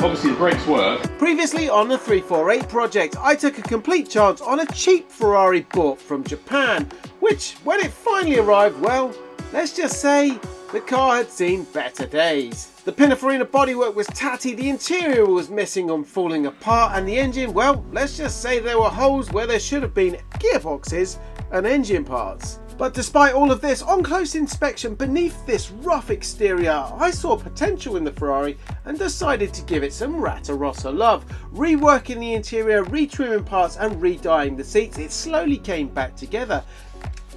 Obviously the brakes work. Previously on the 348 project, I took a complete chance on a cheap Ferrari bought from Japan, which, when it finally arrived, well, let's just say the car had seen better days. The Pininfarina bodywork was tatty, the interior was missing and falling apart, and the engine, well, let's just say there were holes where there should have been gearboxes and engine parts. But despite all of this, on close inspection beneath this rough exterior, I saw potential in the Ferrari and decided to give it some Ratarossa love. Reworking the interior, retrimming parts and re-dyeing the seats, it slowly came back together.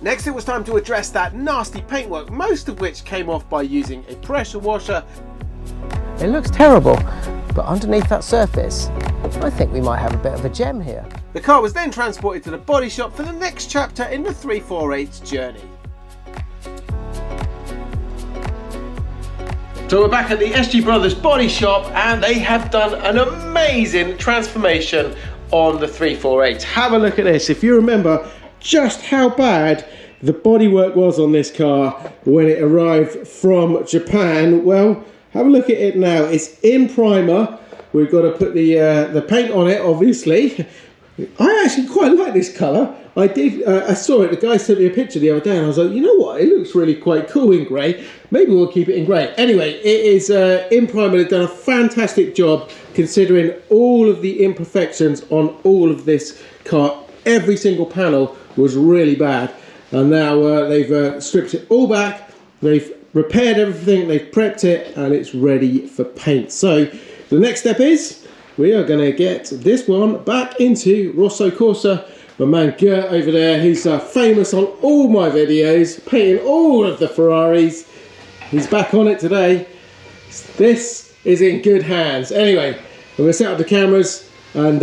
Next it was time to address that nasty paintwork, most of which came off by using a pressure washer. It looks terrible, but underneath that surface, I think we might have a bit of a gem here. The car was then transported to the body shop for the next chapter in the 348's journey. So we're back at the SG Brothers body shop and they have done an amazing transformation on the 348. Have a look at this. If you remember just how bad the bodywork was on this car when it arrived from Japan, well, have a look at it now. It's in primer. We've got to put the paint on it, obviously. I actually quite like this colour. I saw it, the guy sent me a picture the other day and I was like, you know what, it looks really quite cool in grey. Maybe we'll keep it in grey. Anyway, it is in primer. They've done a fantastic job considering all of the imperfections on all of this car. Every single panel was really bad. And now they've stripped it all back. They've repaired everything, they've prepped it, and it's ready for paint. So the next step is we are going to get this one back into Rosso Corsa. My man Gert over there, who's famous on all my videos, painting all of the Ferraris. He's back on it today. This is in good hands. Anyway, I'm going to set up the cameras and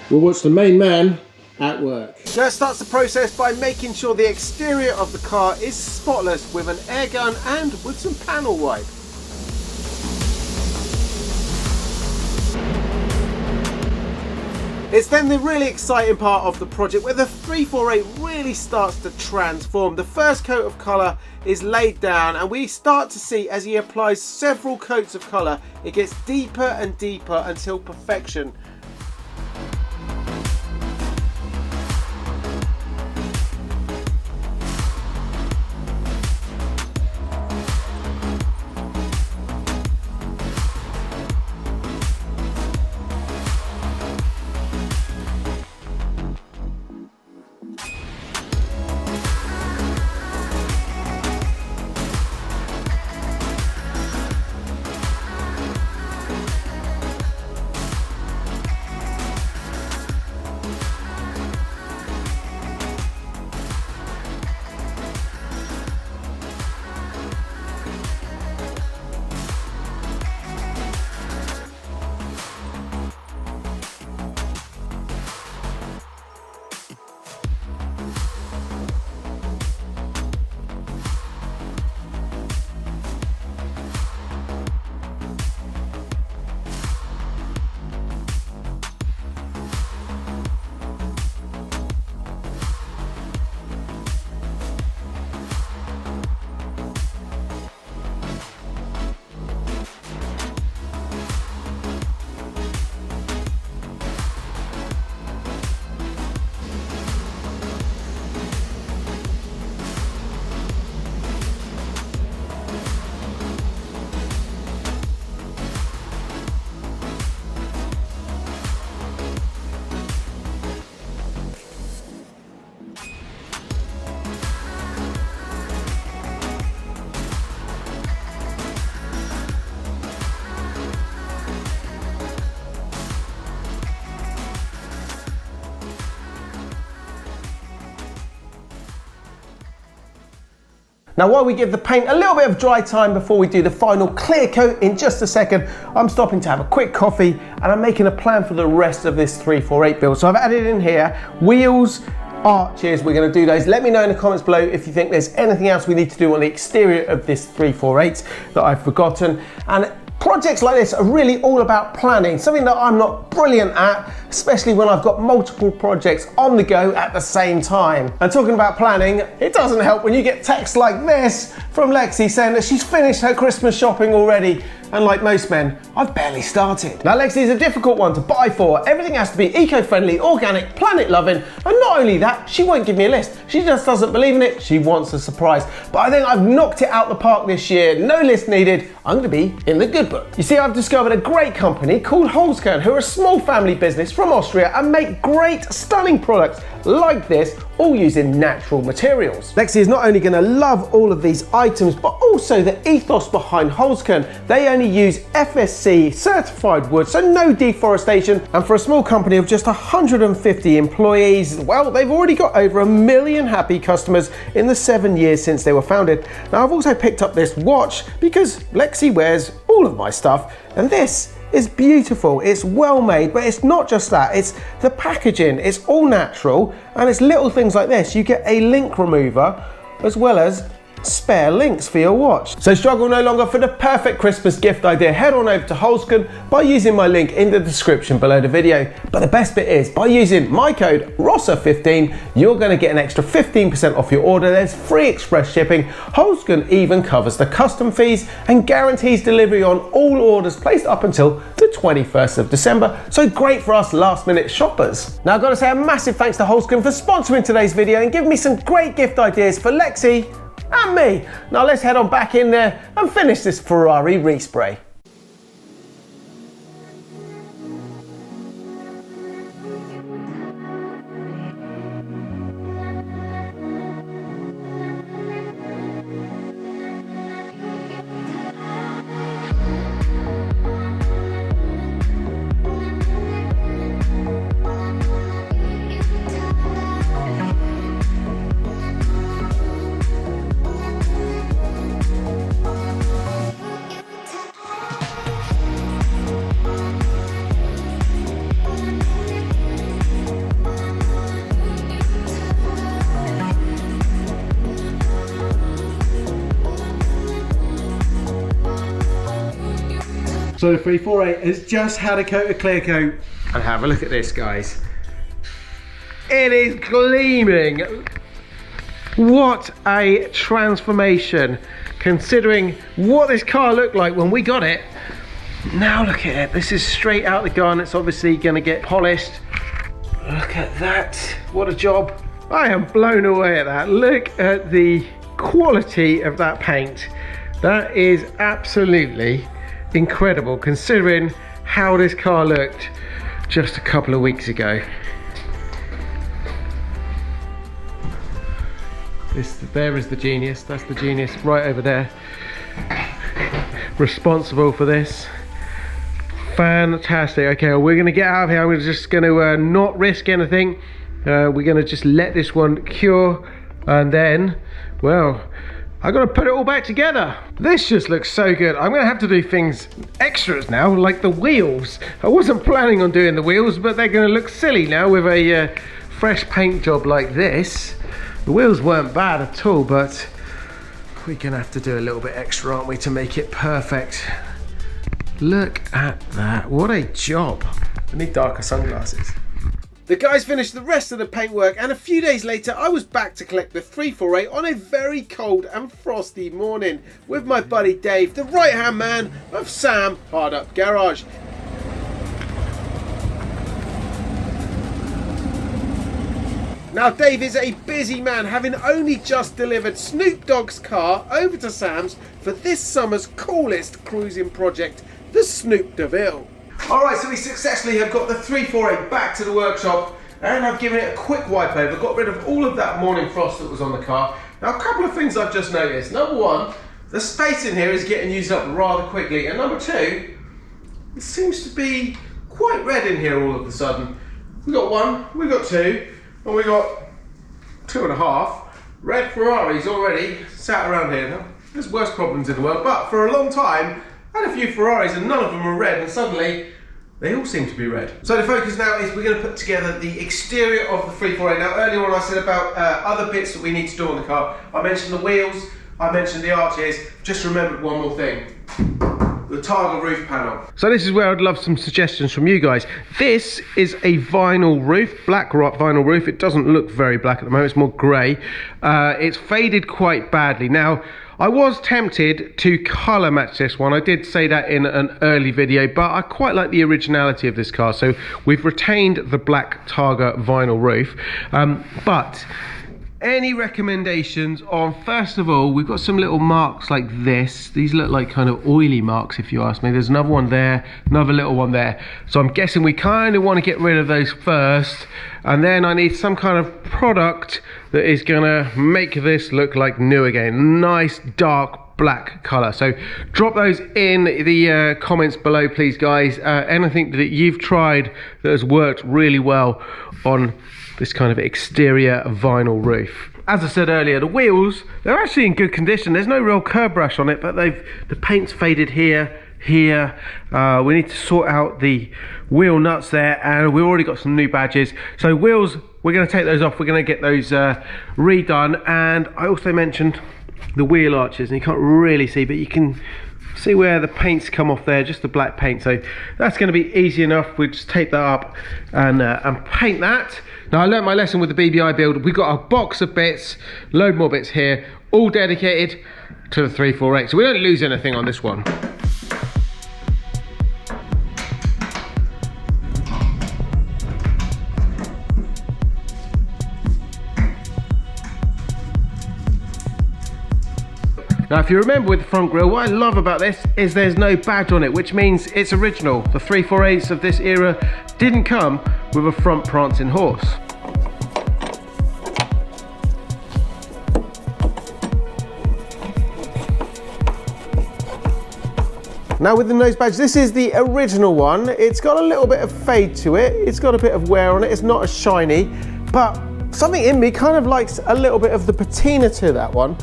we'll watch the main man at work. Gert starts the process by making sure the exterior of the car is spotless with an air gun and with some panel wipe. It's then the really exciting part of the project where the 348 really starts to transform. The first coat of colour is laid down and we start to see, as he applies several coats of colour, it gets deeper and deeper until perfection. Now while we give the paint a little bit of dry time before we do the final clear coat in just a second, I'm stopping to have a quick coffee and I'm making a plan for the rest of this 348 build. So I've added in here wheels, arches, we're going to do those. Let me know in the comments below if you think there's anything else we need to do on the exterior of this 348 that I've forgotten. And projects like this are really all about planning, something that I'm not brilliant at, especially when I've got multiple projects on the go at the same time. And talking about planning, it doesn't help when you get texts like this from Lexi saying that she's finished her Christmas shopping already. And like most men, I've barely started. Now Lexi is a difficult one to buy for. Everything has to be eco-friendly, organic, planet-loving, and not only that, she won't give me a list. She just doesn't believe in it, she wants a surprise. But I think I've knocked it out the park this year, no list needed. I'm gonna be in the good book. You see, I've discovered a great company called Holzkern, who are a small family business from Austria and make great, stunning products like this, all using natural materials. Lexi is not only gonna love all of these items, but also the ethos behind Holzkern. They only use FSC certified wood, so no deforestation. And for a small company of just 150 employees, well, they've already got over 1 million happy customers in the 7 years since they were founded. Now, I've also picked up this watch because Lexi wears all of my stuff, and this is beautiful. It's well made, but it's not just that, it's the packaging. It's all natural, and it's little things like this. You get a link remover as well as spare links for your watch. So struggle no longer for the perfect Christmas gift idea. Head on over to Holzkern by using my link in the description below the video. But the best bit is, by using my code ROSSA15, you're going to get an extra 15% off your order. There's free express shipping. Holzkern even covers the custom fees and guarantees delivery on all orders placed up until the 21st of December. So great for us last minute shoppers. Now I've got to say a massive thanks to Holzkern for sponsoring today's video and giving me some great gift ideas for Lexi and me. Now let's head on back in there and finish this Ferrari respray. So the 348 has just had a coat of clear coat. And have a look at this, guys. It is gleaming. What a transformation, considering what this car looked like when we got it. Now look at it. This is straight out the gun. It's obviously going to get polished. Look at that. What a job. I am blown away at that. Look at the quality of that paint. That is absolutely incredible, considering how this car looked just a couple of weeks ago. There is the genius. That's the genius right over there, responsible for this. Fantastic. Okay, well, we're going to get out of here. We're just going to not risk anything. We're going to just let this one cure, and then, well, I've got to put it all back together. This just looks so good. I'm going to have to do things extras now, like the wheels. I wasn't planning on doing the wheels, but they're going to look silly now with a fresh paint job like this. The wheels weren't bad at all, but we're going to have to do a little bit extra, aren't we, to make it perfect. Look at that. What a job. I need darker sunglasses. The guys finished the rest of the paintwork, and a few days later I was back to collect the 348 on a very cold and frosty morning with my buddy Dave, the right hand man of Sam Hard Up Garage. Now Dave is a busy man, having only just delivered Snoop Dogg's car over to Sam's for this summer's coolest cruising project, the Snoop DeVille. Alright, so we successfully have got the 348 back to the workshop, and I've given it a quick wipe over, got rid of all of that morning frost that was on the car. Now a couple of things I've just noticed. Number one, the space in here is getting used up rather quickly, and number two, it seems to be quite red in here all of a sudden. We got one, we got two, and we got 2.5 red Ferraris already sat around here. Now, there's worse problems in the world, but for a long time I had a few Ferraris and none of them were red, and suddenly they all seem to be red. So the focus now is we're going to put together the exterior of the 348. Now earlier on I said about other bits that we need to do on the car. I mentioned the wheels, I mentioned the arches. Just remembered one more thing. the Targa roof panel. So this is where I'd love some suggestions from you guys. This is a vinyl roof, black vinyl roof. It doesn't look very black at the moment, it's more grey. It's faded quite badly. Now, I was tempted to colour match this one. I did say that in an early video, but I quite like the originality of this car. So we've retained the black Targa vinyl roof. But any recommendations on, first of all, we've got some little marks like this. These look like kind of oily marks, if you ask me. There's another one there, another little one there. So I'm guessing we kind of want to get rid of those first. And then I need some kind of product that is gonna make this look like new again. Nice dark black color. So drop those in the comments below, please, guys. Anything that you've tried that has worked really well on this kind of exterior vinyl roof. As I said earlier, the wheels, they're actually in good condition. There's no real curb brush on it, but the paint's faded here. We need to sort out the wheel nuts there, and we've already got some new badges. So wheels, we're going to take those off. We're going to get those redone. And I also mentioned the wheel arches, and you can't really see, but you can see where the paint's come off there, just the black paint. So that's going to be easy enough. We'll just tape that up and paint that. Now, I learned my lesson with the BBI build. We've got a box of bits, load more bits here, all dedicated to the 348. So we don't lose anything on this one. Now, if you remember with the front grille, what I love about this is there's no badge on it, which means it's original. The 348s of this era didn't come with a front prancing horse. Now with the nose badge, this is the original one. It's got a little bit of fade to it. It's got a bit of wear on it. It's not as shiny, but something in me kind of likes a little bit of the patina to that one.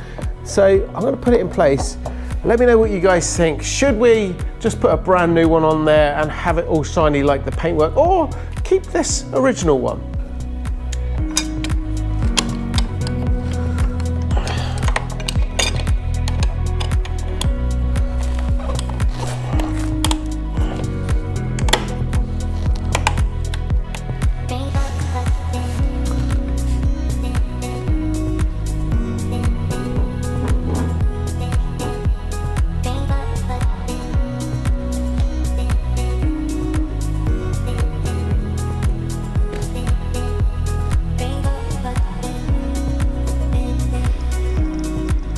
So I'm going to put it in place. Let me know what you guys think. Should we just put a brand new one on there and have it all shiny like the paintwork, or keep this original one?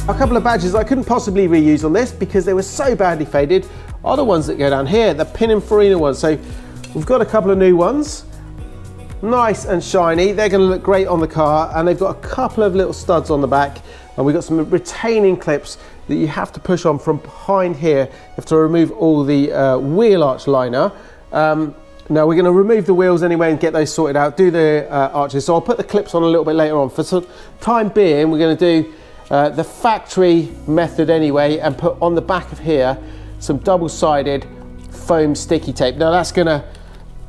A couple of badges I couldn't possibly reuse on this because they were so badly faded are the ones that go down here, the Pininfarina ones. So we've got a couple of new ones, nice and shiny. They're going to look great on the car, and they've got a couple of little studs on the back, and we've got some retaining clips that you have to push on from behind here. You have to remove all the wheel arch liner. Now we're going to remove the wheels anyway and get those sorted out, do the arches. So I'll put the clips on a little bit later on. For the time being, we're going to do the factory method anyway, and put on the back of here some double-sided foam sticky tape. Now that's going to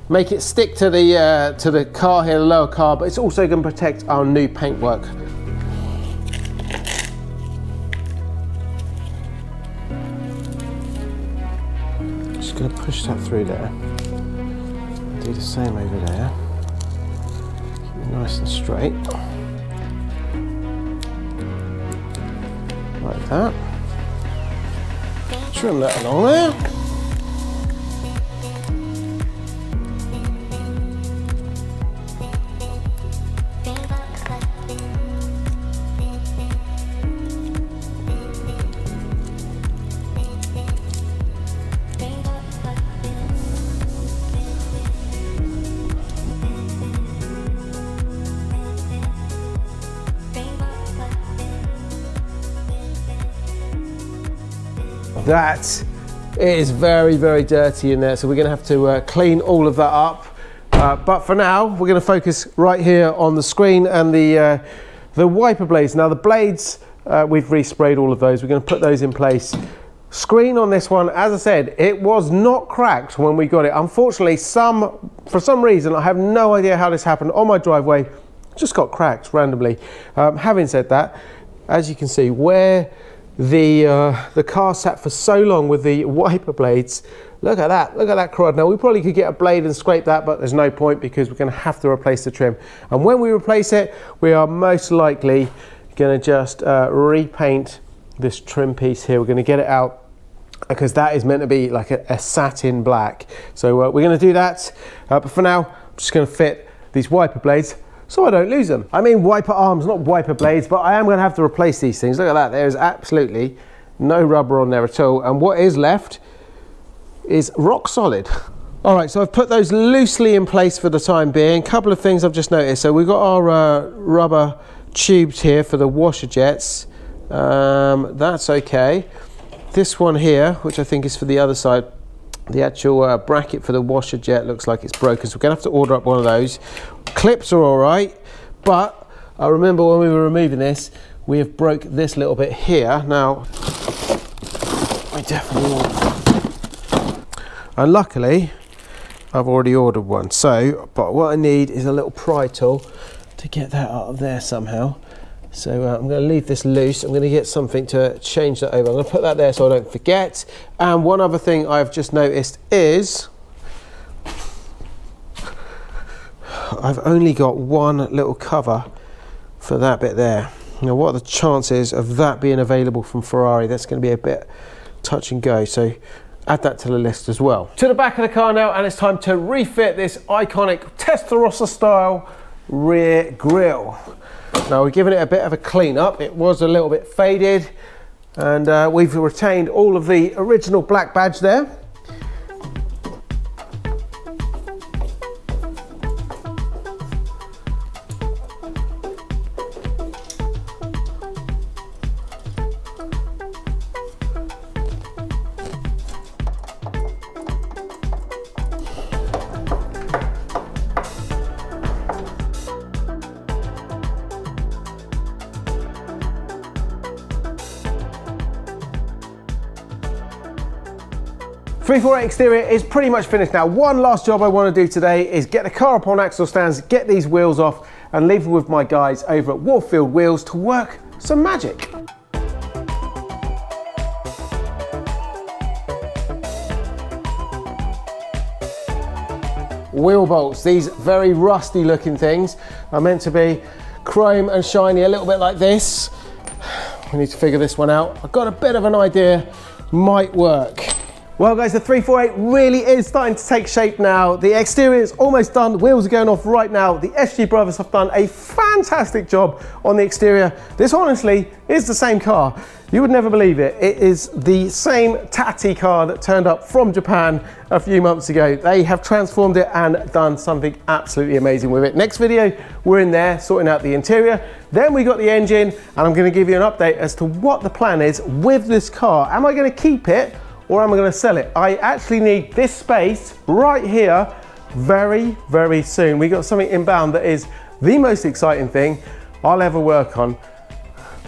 make it stick to the car here, the lower car, but it's also going to protect our new paintwork. Just going to push that through there. Do the same over there. Keep it nice and straight. Like that. Trim that along there. That is very, very dirty in there, so we're going to have to clean all of that up. But for now, we're going to focus right here on the screen and the wiper blades. Now the blades, we've resprayed all of those. We're going to put those in place. Screen on this one, as I said, it was not cracked when we got it. Unfortunately, for some reason, I have no idea how this happened, on my driveway, it just got cracked randomly. Having said that, as you can see, where the car sat for so long with the wiper blades. Look at that crud. Now we probably could get a blade and scrape that, but there's no point because we're going to have to replace the trim. And when we replace it, we are most likely going to just repaint this trim piece here. We're going to get it out because that is meant to be like a satin black. So we're going to do that. But for now, I'm just going to fit these wiper blades so I don't lose them. I mean wiper arms, not wiper blades, but I am going to have to replace these things. Look at that. There is absolutely no rubber on there at all. And what is left is rock solid. All right, so I've put those loosely in place for the time being. Couple of things I've just noticed. So we've got our rubber tubes here for the washer jets. That's okay. This one here, which I think is for the other side, the actual bracket for the washer jet looks like it's broken, so we're gonna have to order up one of those. Clips are all right, but I remember when we were removing this, we have broke this little bit here. Now, I definitely want, and luckily, I've already ordered one. So, but what I need is a little pry tool to get that out of there somehow. So I'm going to leave this loose. I'm going to get something to change that over. I'm going to put that there so I don't forget. And one other thing I've just noticed is I've only got one little cover for that bit there. Now, what are the chances of that being available from Ferrari? That's going to be a bit touch and go. So add that to the list as well. To the back of the car now, and it's time to refit this iconic Ratarossa style rear grille. Now we're giving it a bit of a clean up. It was a little bit faded, and we've retained all of the original black badge there. .348 exterior is pretty much finished now. One last job I want to do today is get the car up on axle stands, get these wheels off, and leave it with my guys over at Warfield Wheels to work some magic. Wheel bolts, these very rusty looking things, are meant to be chrome and shiny, a little bit like this. We need to figure this one out. I've got a bit of an idea, might work. Well guys, the 348 really is starting to take shape now. The exterior is almost done, the wheels are going off right now. The SG brothers have done a fantastic job on the exterior. This honestly is the same car. You would never believe it. It is the same Tati car that turned up from Japan a few months ago. They have transformed it and done something absolutely amazing with it. Next video, we're in there sorting out the interior. Then we got the engine, and I'm gonna give you an update as to what the plan is with this car. Am I gonna keep it, or am I going to sell it? I actually need this space right here very, very soon. We got something inbound that is the most exciting thing I'll ever work on.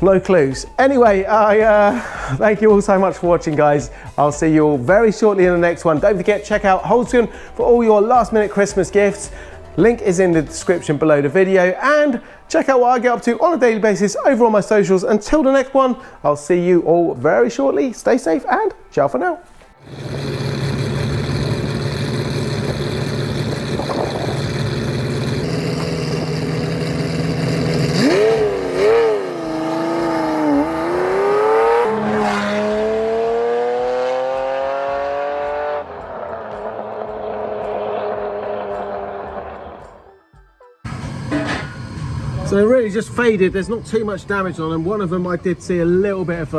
No clues. Anyway, thank you all so much for watching, guys. I'll see you all very shortly in the next one. Don't forget, check out Holzken for all your last minute Christmas gifts. Link is in the description below the video, and check out what I get up to on a daily basis over on my socials. Until the next one, I'll see you all very shortly. Stay safe and ciao for now. So they're really just faded. There's not too much damage on them. One of them I did see a little bit of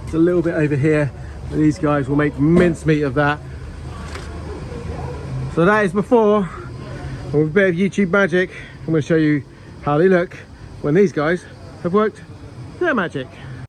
it's a little bit over here. But these guys will make mincemeat of that. So that is before. And with a bit of YouTube magic, I'm going to show you how they look when these guys have worked their magic.